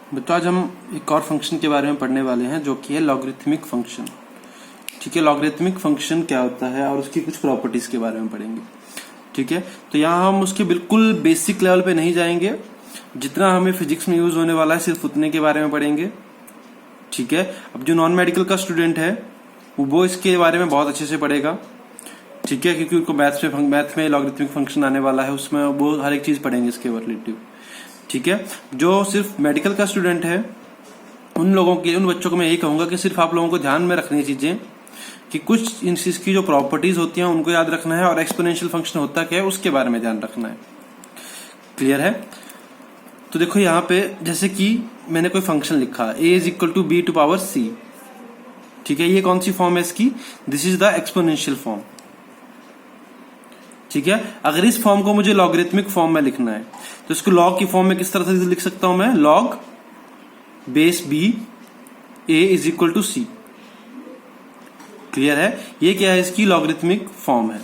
बच्चों आज हम एक और फंक्शन के बारे में पढ़ने वाले हैं जो कि है लॉगरिथमिक फंक्शन। ठीक है, लॉगरिथमिक फंक्शन क्या होता है और उसकी कुछ प्रॉपर्टीज के बारे में पढ़ेंगे। ठीक है, तो यहाँ हम उसके बिल्कुल बेसिक लेवल पे नहीं जाएंगे, जितना हमें फिजिक्स में यूज होने वाला है सिर्फ उतने के बारे में पढ़ेंगे। ठीक है, अब जो नॉन मेडिकल का स्टूडेंट है वो इसके बारे में बहुत अच्छे से पढ़ेगा। ठीक है, क्योंकि उनको मैथ में लॉगरिथमिक फंक्शन आने वाला है, उसमें वो हर एक चीज पढ़ेंगे इसके रिलेटिव। ठीक है, जो सिर्फ मेडिकल का स्टूडेंट है उन बच्चों को मैं यही कहूंगा कि सिर्फ आप लोगों को ध्यान में रखनी चीजें कि कुछ इन चीज की जो प्रॉपर्टीज होती हैं उनको याद रखना है, और एक्सपोनेंशियल फंक्शन होता क्या है उसके बारे में ध्यान रखना है। क्लियर है? तो देखो यहाँ पे जैसे कि मैंने कोई फंक्शन लिखा a is equal to b to power c। ठीक है, ये कौन सी फॉर्म है इसकी? This is the exponential form. ठीक है, अगर इस फॉर्म को मुझे लॉगरिथमिक फॉर्म में लिखना है तो इसको लॉग की फॉर्म में किस तरह से लिख सकता हूं मैं? Log base b a is equal to c। Clear है? ये क्या है? इसकी लॉगरिथमिक फॉर्म है।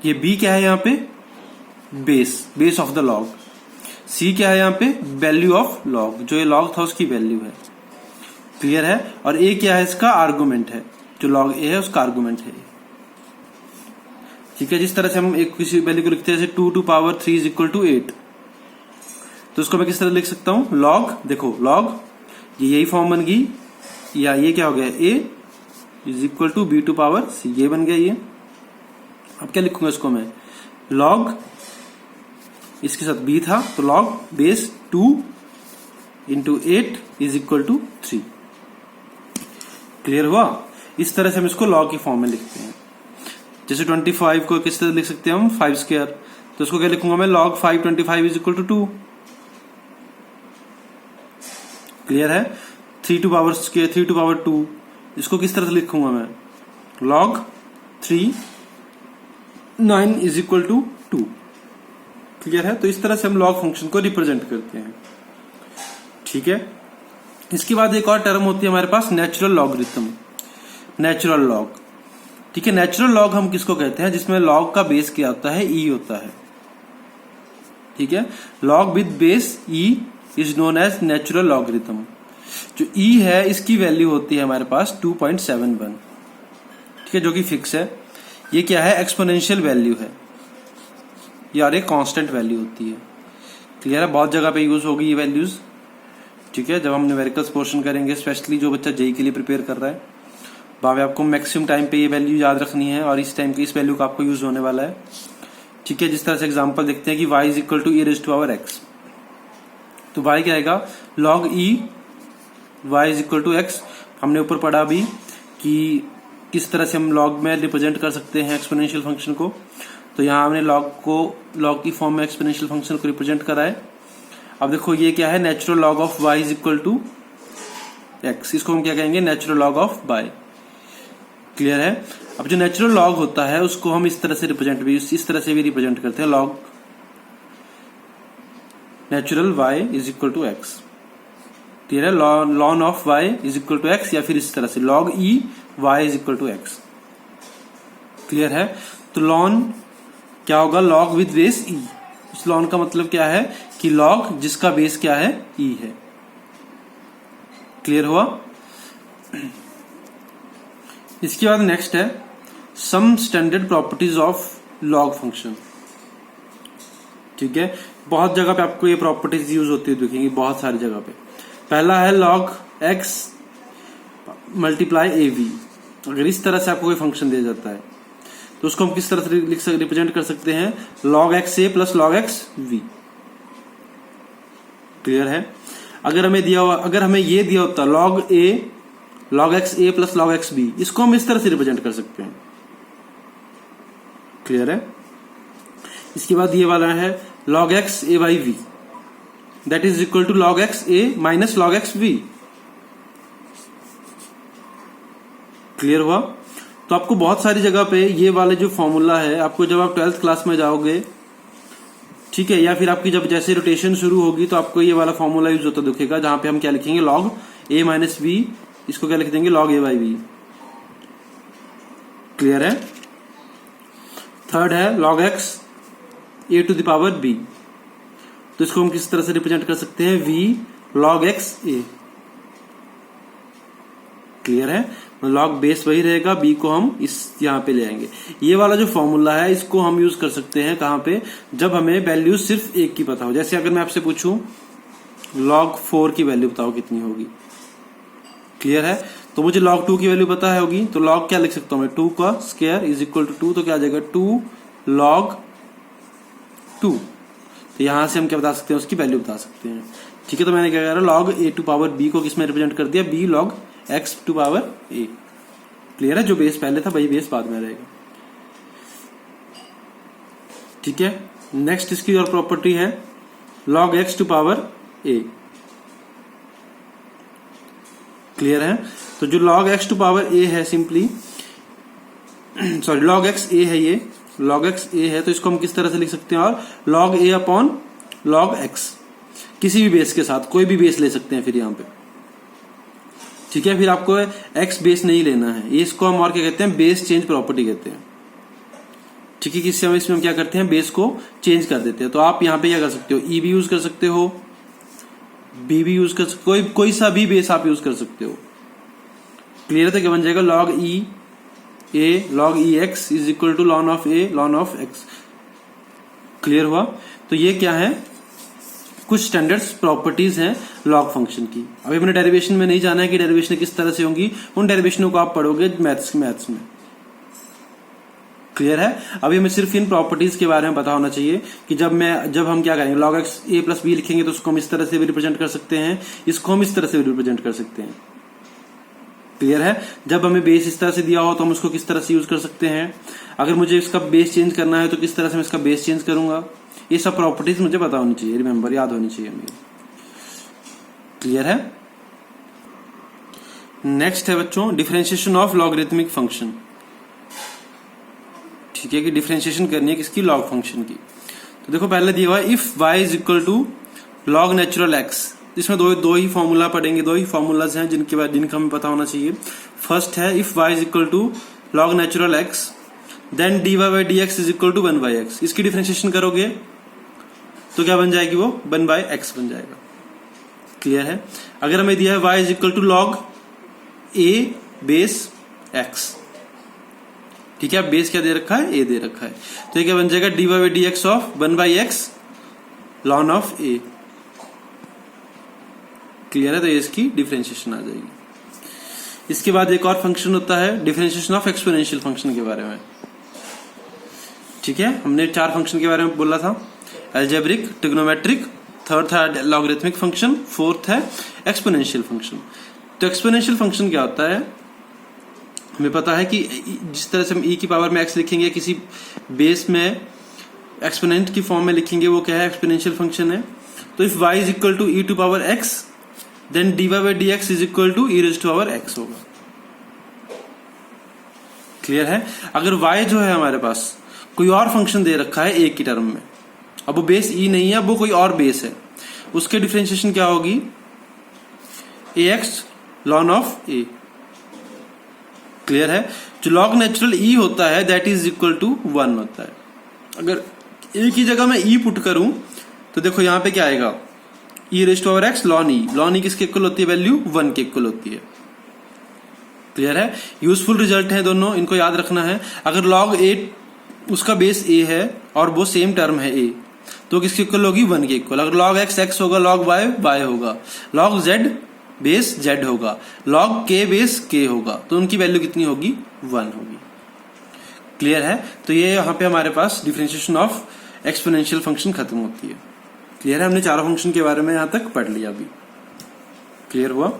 ये b क्या है यहाँ पे? Base of the log. c क्या है यहाँ पे? वैल्यू ऑफ लॉग, जो ये लॉग था उसकी वैल्यू है। क्लियर है? और a क्या है? इसका आर्गुमेंट है, जो लॉग a है उसका आर्गुमेंट है। ठीक है, जिस तरह से हम एक किसी वैल्यू को लिखते हैं जैसे 2 to power 3 is equal to 8, तो उसको मैं किस तरह लिख सकता हूं? लॉग, देखो लॉग ये यही फॉर्म बन गई, या ये क्या हो गया? a is equal to b to power c, ये बन गया ये। अब क्या लिखूंगा इसको मैं? लॉग, इसके साथ b था तो log base 2 into 8 is equal to 3। Clear हुआ? इस तरह से हम इसको लॉग की फॉर्म में लिखते हैं। जैसे 25 को किस तरह लिख सकते हैं हम? 5 स्क्वायर, तो उसको क्या लिखूंगा मैं? Log 5 25 is equal to 2। Clear है? 3 to power square 3 to power 2, इसको किस तरह से लिखूंगा मैं? Log 3 9 is equal to 2। Clear है? तो इस तरह से हम लॉग फंक्शन को रिप्रेजेंट करते हैं। ठीक है, इसके बाद एक और टर्म होती है हमारे पास, नेचुरल लॉगरिथम, नेचुरल लॉग। ठीक है, नेचुरल लॉग हम किसको कहते हैं? जिसमें लॉग का बेस क्या होता है? e होता है। ठीक है, log with base e is known as natural logarithm. जो e है इसकी वैल्यू होती है हमारे पास 2.71। ठीक है, जो कि फिक्स है। ये क्या है? एक्सपोनेंशियल वैल्यू है, यार ये कांस्टेंट वैल्यू होती है। क्लियर है? बहुत जगह पे यूज होगी ये वैल्यूज। ठीक है, जब हम न्यूमेरिकल्स पोर्शन करेंगे, स्पेशली जो बच्चा जेई के लिए प्रिपेयर कर रहा है, भावे आपको मैक्सिमम टाइम पे ये वैल्यू याद रखनी है, और इस टाइम की इस वैल्यू का आपको यूज होने वाला है। ठीक है, जिस तरह से एग्जांपल देखते हैं कि y is equal to e raise to power x, तो y क्या आएगा? log e y is equal to x। हमने ऊपर पढ़ा भी कि किस तरह से हम log में रिप्रेजेंट कर सकते हैं एक्सपोनेंशियल फंक्शन को। तो यहाँ हमने log की फॉर्म में एक्सपोनेंशियल फंक्शन को रिप्रेजेंट करा है। अब देखो ये क्या है? Natural log of y is equal to x। इसको हम क्या कहेंगे? Natural log of y। Clear है? अब जो नेचुरल लॉग होता है उसको हम इस तरह से रिप्रेजेंट करते हैं, log natural y is equal to x। Clear है? Ln of y is equal to x, या फिर इस तरह से log e y is equal to x। Clear है? तो लॉन क्या होगा? Log with base e। इस लॉन का मतलब क्या है? कि लॉग जिसका बेस क्या है? e है। क्लियर हुआ? इसके बाद नेक्स्ट है some standard properties of log function. ठीक है, बहुत जगह पे आपको ये प्रॉपर्टीज यूज होती है, दिखेंगी बहुत सारी जगह पे। पहला है log x मल्टीप्लाई av। अगर इस तरह से आपको कोई फंक्शन दिया जाता है तो उसको हम किस तरह से रिप्रेजेंट कर सकते हैं? log x a plus log x v। Clear है? अगर हमें ये दिया होता log x a plus log x b, इसको हम इस तरह से रिप्रेजेंट कर सकते हैं। क्लियर है? इसके बाद ये वाला है log x a by v, that is equal to log x a minus log x v। Clear हुआ? तो आपको बहुत सारी जगह पे ये वाले जो फॉर्मूला है, आपको जब आप 12th क्लास में जाओगे, ठीक है, या फिर आपकी जब जैसे रोटेशन शुरू होगी तो आपको ये वाला फॉर्मूला यूज होता दिखेगा, जहां पे हम क्या लिखेंगे? log a माइनस v, इसको क्या लिख देंगे? log a by v। Clear है? थर्ड है log x a to the power b, तो इसको हम किस तरह से रिप्रेजेंट कर सकते हैं, v log x a। Clear है, लॉग बेस वही रहेगा, b को हम इस यहां पे ले आएंगे। ये वाला जो फॉर्मूला है इसको हम यूज कर सकते हैं कहां पे, जब हमें वैल्यू सिर्फ एक की पता हो। जैसे अगर मैं आपसे पूछूं log 4 की वैल्यू बताओ कितनी होगी। क्लियर है, तो मुझे log 2 की वैल्यू पता है होगी, तो log क्या लिख सकता हूं मैं, 2 का स्क्वायर इज इक्वल टू 2, तो क्या आ जाएगा 2 log 2। तो यहां से हम क्या बता सकते हैं, उसकी वैल्यू बता सकते हैं। ठीक है, तो मैंने क्या करा, log a to power b को किस में रिप्रेजेंट कर दिया, b log x to power a। Clear है, जो बेस पहले था वही बेस बाद में रहेगा। ठीक है, नेक्स्ट इसकी और प्रॉपर्टी है log x to power a। Clear है, तो जो log x to power a है simply sorry log x a है, ये log x a है, तो इसको हम किस तरह से लिख सकते हैं, और log a upon log x किसी भी बेस के साथ, कोई भी बेस ले सकते हैं फिर यहां पे। ठीक है, फिर आपको x बेस नहीं लेना है, ये इसको हम और क्या कहते हैं, बेस चेंज प्रॉपर्टी कहते हैं। ठीक है, किस समय इसमें हम क्या करते हैं, बेस को चेंज कर देते हैं। तो आप यहां पे क्या कर सकते हो, e भी यूज कर सकते हो, b भी यूज कर सकते हो, कोई सा भी बेस आप यूज कर सकते हो। क्लियर है, तो क्या बन जाएगा, log e a log e x is equal to ln of a ln of x। Clear हुआ, तो ये क्या है, कुछ स्टैंडर्ड्स प्रॉपर्टीज हैं लॉग फंक्शन की। अभी हमने डेरिवेशन में नहीं जाना है कि डेरिवेशन किस तरह से होंगी, उन डेरिवेशनों को आप पढ़ोगे मैथ्स में। क्लियर है, अभी हमें सिर्फ इन प्रॉपर्टीज के बारे में पता होना चाहिए कि जब हम क्या करेंगे, log x a plus b लिखेंगे तो उसको हम इस तरह से भी रिप्रेजेंट कर सकते हैं, इसको हम इस तरह से भी रिप्रेजेंट कर सकते हैं। क्लियर है, जब हमें बेस इस तरह से दिया हो तो हम उसको किस तरह से यूज कर सकते हैं, अगर मुझे इसका बेस चेंज करना है तो किस तरह से मैं इसका बेस चेंज करूंगा, ये सब प्रॉपर्टीज मुझे पता होनी चाहिए, रिमेंबर याद होनी चाहिए हमें। क्लियर है, नेक्स्ट है बच्चों डिफरेंशिएशन ऑफ लॉगरिथमिक फंक्शन। ठीक है, कि डिफरेंशिएशन करनी है किसकी, लॉग फंक्शन की। तो देखो पहले दिया हुआ है if y is equal to log natural x। इसमें दो ही फॉर्मूला पढ़ेंगे, दो ही फॉर्मूलाज हैं जिनका हमें पता होना चाहिए। फर्स्ट है if y is equal to log natural x then dy by d x is equal to 1/x। इसकी डिफरेंशिएशन करोगे तो क्या बन जाएगी, वो 1/x बन जाएगा। क्लियर है, अगर हमें दिया है y is equal to log a base x। ठीक है, बेस क्या दे रखा है, a दे रखा है, तो ये क्या बन जाएगा, dy by d x of 1/x ln of a। Clear है, तो ये इसकी डिफरेंशिएशन आ जाएगी। इसके बाद एक और फंक्शन होता है डिफरेंशिएशन ऑफ एक्सपोनेंशियल फंक्शन के बारे में। ठीक है, हमने 4 फंक्शन के बारे में बोला था, अलजेब्रिक, ट्रिग्नोमेट्रिक, थर्ड था लॉगरिथमिक फंक्शन, फोर्थ है एक्सपोनेंशियल फंक्शन। तो एक्सपोनेंशियल फंक्शन क्या होता है, हमें पता है कि जिस तरह से हम e की पावर में x लिखेंगे, किसी बेस में एक्सपोनेंट की फॉर्म में लिखेंगे, वो क्या है, एक्सपोनेंशियल फंक्शन है। तो if y is equal to e to power x then dy by d x is equal to e raise to power x होगा। क्लियर है, अगर y जो है हमारे पास कोई और फंक्शन दे रखा है a की टर्म में, अब वो बेस e नहीं है, अब वो कोई और बेस है, उसके डिफरेंशिएशन क्या होगी, ax ln of a। Clear है, जो log नेचुरल e होता है दैट इज इक्वल टू 1 होता है। अगर a की जगह मैं e पुट करूं तो देखो यहां पे क्या आएगा, e raise to power x ln e किसके इक्वल होती है, वैल्यू 1 के इक्वल होती है। क्लियर है, यूजफुल रिजल्ट है दोनों, इनको याद रखना है। अगर log a उसका बेस a है और वो सेम टर्म है a, तो किसके इक्वल होगी, 1 के इक्वल। अगर log x x होगा, log y y होगा, log z बेस z होगा, log k बेस k होगा, तो उनकी वैल्यू कितनी होगी, 1 होगी। क्लियर है, तो ये यहाँ पे हमारे पास डिफरेंशिएशन ऑफ एक्सपोनेंशियल फंक्शन खत्म होती है। क्लियर है, हमने 4 फंक्शन के बारे में यहाँ तक पढ़ लिया अभी। क्लियर हुआ।